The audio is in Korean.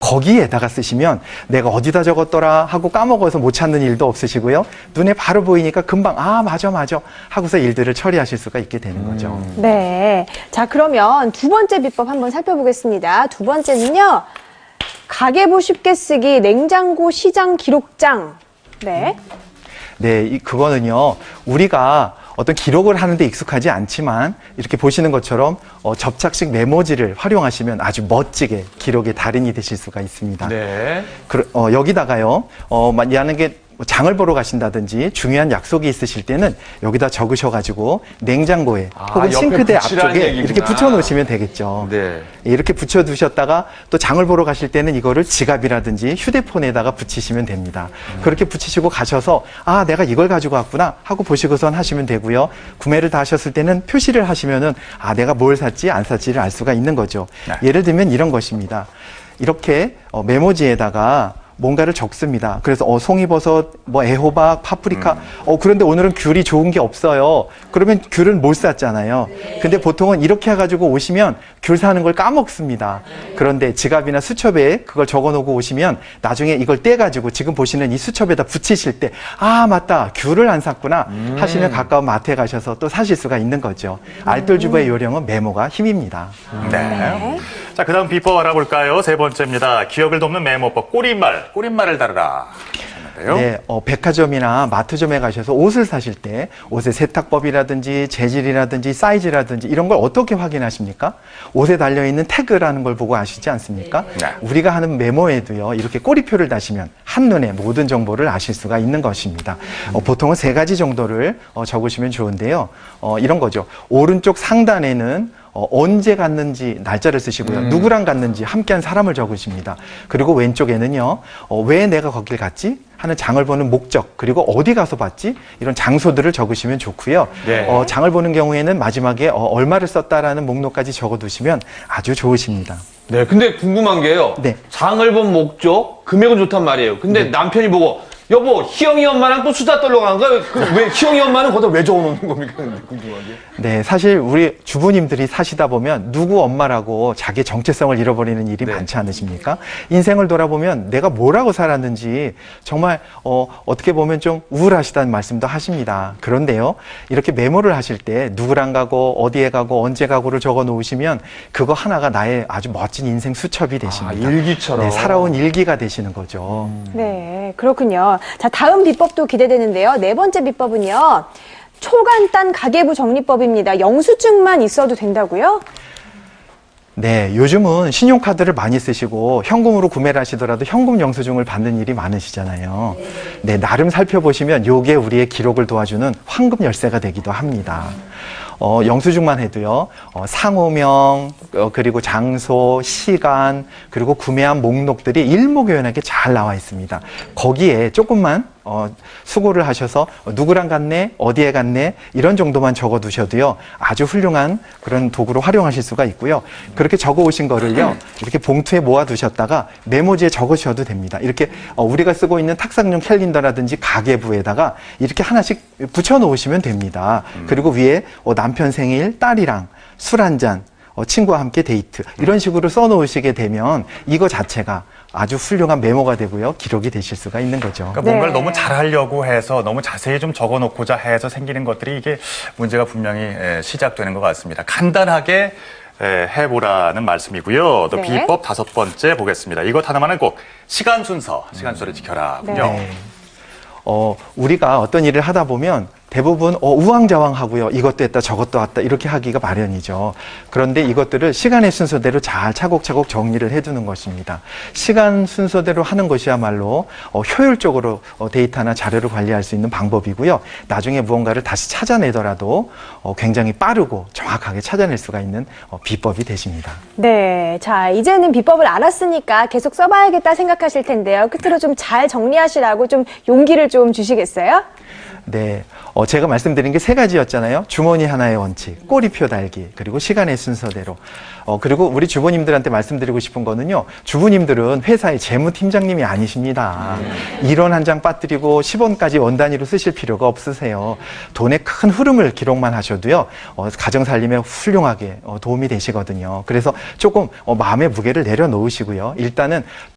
거기에다가 쓰시면 내가 어디다 적었더라 하고 까먹어서 못 찾는 일도 없으시고요. 눈에 바로 보이니까 금방 아 맞아 하고서 일들을 처리하실 수가 있게 되는 거죠. 네. 자, 그러면 두 번째 비법 한번 살펴보겠습니다. 두 번째는요. 가계부 쉽게 쓰기 냉장고 시장 기록장. 네. 네, 그거는요. 우리가 어떤 기록을 하는데 익숙하지 않지만 이렇게 보시는 것처럼 접착식 메모지를 활용하시면 아주 멋지게 기록의 달인이 되실 수가 있습니다. 네. 여기다가요. 만약에 장을 보러 가신다든지 중요한 약속이 있으실 때는 여기다 적으셔가지고 냉장고에 혹은 싱크대 앞쪽에 이렇게 붙여놓으시면 되겠죠. 네. 이렇게 붙여두셨다가 또 장을 보러 가실 때는 이거를 지갑이라든지 휴대폰에다가 붙이시면 됩니다. 그렇게 붙이시고 가셔서 아 내가 이걸 가지고 왔구나 하고 보시고선 하시면 되고요. 구매를 다 하셨을 때는 표시를 하시면은 아 내가 뭘 샀지 안 샀지를 알 수가 있는 거죠. 네. 예를 들면 이런 것입니다. 이렇게 메모지에다가 뭔가를 적습니다. 그래서 송이버섯, 애호박, 파프리카. 그런데 오늘은 귤이 좋은 게 없어요. 그러면 귤은 못 샀잖아요. 근데 보통은 이렇게 해가지고 오시면 귤 사는 걸 까먹습니다. 그런데 지갑이나 수첩에 그걸 적어놓고 오시면 나중에 이걸 떼가지고 지금 보시는 이 수첩에다 붙이실 때 아 맞다 귤을 안 샀구나 하시면 가까운 마트에 가셔서 또 사실 수가 있는 거죠. 알뜰주부의 요령은 메모가 힘입니다. 네. 자, 그 다음 비법 알아볼까요? 세 번째입니다. 기억을 돕는 메모법, 꼬릿말을 다루라. 네, 백화점이나 마트점에 가셔서 옷을 사실 때 옷의 세탁법이라든지 재질이라든지 사이즈라든지 이런 걸 어떻게 확인하십니까? 옷에 달려있는 태그라는 걸 보고 아시지 않습니까? 네. 우리가 하는 메모에도요, 이렇게 꼬리표를 다시면 한눈에 모든 정보를 아실 수가 있는 것입니다. 보통은 세 가지 정도를 적으시면 좋은데요. 이런 거죠. 오른쪽 상단에는 언제 갔는지 날짜를 쓰시고요. 누구랑 갔는지 함께한 사람을 적으십니다. 그리고 왼쪽에는요. 왜 내가 거길 갔지? 하는 장을 보는 목적, 그리고 어디 가서 봤지? 이런 장소들을 적으시면 좋고요. 네. 장을 보는 경우에는 마지막에 얼마를 썼다라는 목록까지 적어두시면 아주 좋으십니다. 네, 근데 궁금한 게요. 네. 장을 본 목적, 금액은 좋단 말이에요. 근데 남편이 보고 여보, 희영이 엄마랑 또 수다 떨러 가는 거야? 왜 희영이 엄마는 거기다 왜 적어놓는 겁니까? 궁금하게. 네, 사실 우리 주부님들이 사시다 보면 누구 엄마라고 자기의 정체성을 잃어버리는 일이 많지 않으십니까? 인생을 돌아보면 내가 뭐라고 살았는지 정말 어떻게 보면 좀 우울하시다는 말씀도 하십니다. 그런데요, 이렇게 메모를 하실 때 누구랑 가고 어디에 가고 언제 가고를 적어 놓으시면 그거 하나가 나의 아주 멋진 인생 수첩이 되십니다. 일기처럼. 네, 살아온 일기가 되시는 거죠. 네, 그렇군요. 자, 다음 비법도 기대되는데요. 네 번째 비법은요. 초간단 가계부 정리법입니다. 영수증만 있어도 된다고요? 네, 요즘은 신용카드를 많이 쓰시고 현금으로 구매를 하시더라도 현금 영수증을 받는 일이 많으시잖아요. 네, 나름 살펴보시면 요게 우리의 기록을 도와주는 황금 열쇠가 되기도 합니다. 영수증만 해도요, 상호명, 그리고 장소, 시간, 그리고 구매한 목록들이 일목요연하게 잘 나와 있습니다. 거기에 조금만 수고를 하셔서 누구랑 갔네, 어디에 갔네 이런 정도만 적어 두셔도요 아주 훌륭한 그런 도구로 활용하실 수가 있고요. 그렇게 적어 오신 거를요 이렇게 봉투에 모아 두셨다가 메모지에 적으셔도 됩니다. 이렇게 우리가 쓰고 있는 탁상용 캘린더라든지 가계부에다가 이렇게 하나씩 붙여 놓으시면 됩니다. 그리고 위에 남편 생일, 딸이랑 술 한 잔, 친구와 함께 데이트 이런 식으로 써 놓으시게 되면 이거 자체가 아주 훌륭한 메모가 되고요. 기록이 되실 수가 있는 거죠. 그러니까 뭔가를 너무 잘하려고 해서 너무 자세히 좀 적어놓고자 해서 생기는 것들이 이게 문제가 분명히 시작되는 것 같습니다. 간단하게 해보라는 말씀이고요. 또 네. 비법 다섯 번째 보겠습니다. 이것 하나만은 꼭 시간 순서를 지켜라군요. 네. 우리가 어떤 일을 하다 보면 대부분 우왕좌왕하고요. 이것도 했다 저것도 했다 이렇게 하기가 마련이죠. 그런데 이것들을 시간의 순서대로 잘 차곡차곡 정리를 해두는 것입니다. 시간 순서대로 하는 것이야말로 효율적으로 데이터나 자료를 관리할 수 있는 방법이고요. 나중에 무언가를 다시 찾아내더라도 굉장히 빠르고 정확하게 찾아낼 수가 있는 비법이 되십니다. 네, 자 이제는 비법을 알았으니까 계속 써봐야겠다 생각하실 텐데요. 끝으로 좀 잘 정리하시라고 좀 용기를 좀 주시겠어요? 네, 제가 말씀드린 게 세 가지였잖아요. 주머니 하나의 원칙, 꼬리표 달기, 그리고 시간의 순서대로. 그리고 우리 주부님들한테 말씀드리고 싶은 거는요. 주부님들은 회사의 재무팀장님이 아니십니다. 1원 한 장 빠뜨리고 10원까지 원 단위로 쓰실 필요가 없으세요. 돈의 큰 흐름을 기록만 하셔도요. 가정 살림에 훌륭하게 도움이 되시거든요. 그래서 조금 마음의 무게를 내려놓으시고요. 일단은